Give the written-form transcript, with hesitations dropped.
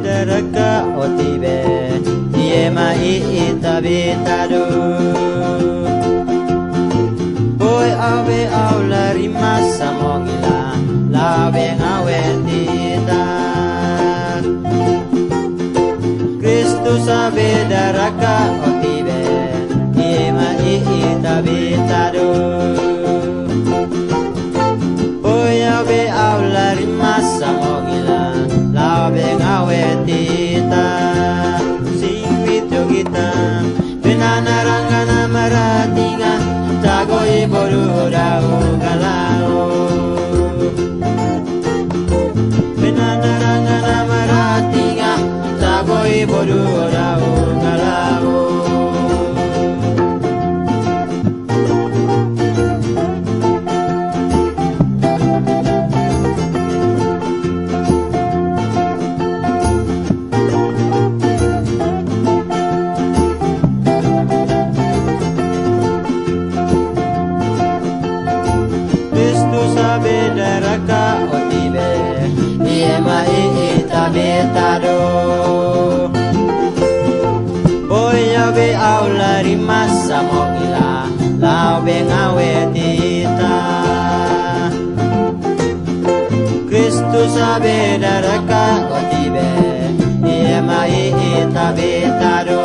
Daraka otibe Yema itabitado Boy awe aulari masa mongila Lawe ngawetita Kristus abe daraka otibe Yema itabitado Boy awe aulari masa mongila Lawe ngawetita singwito kita Pinanarangana maratinga Tago iborura ugalao Pinanarangana maratinga Tago iborura ugalao Daraka otibe Yema itabitado Boya be aulari masa mongila Lawe ngawetita Kristus abe daraka otibe Yema itabitado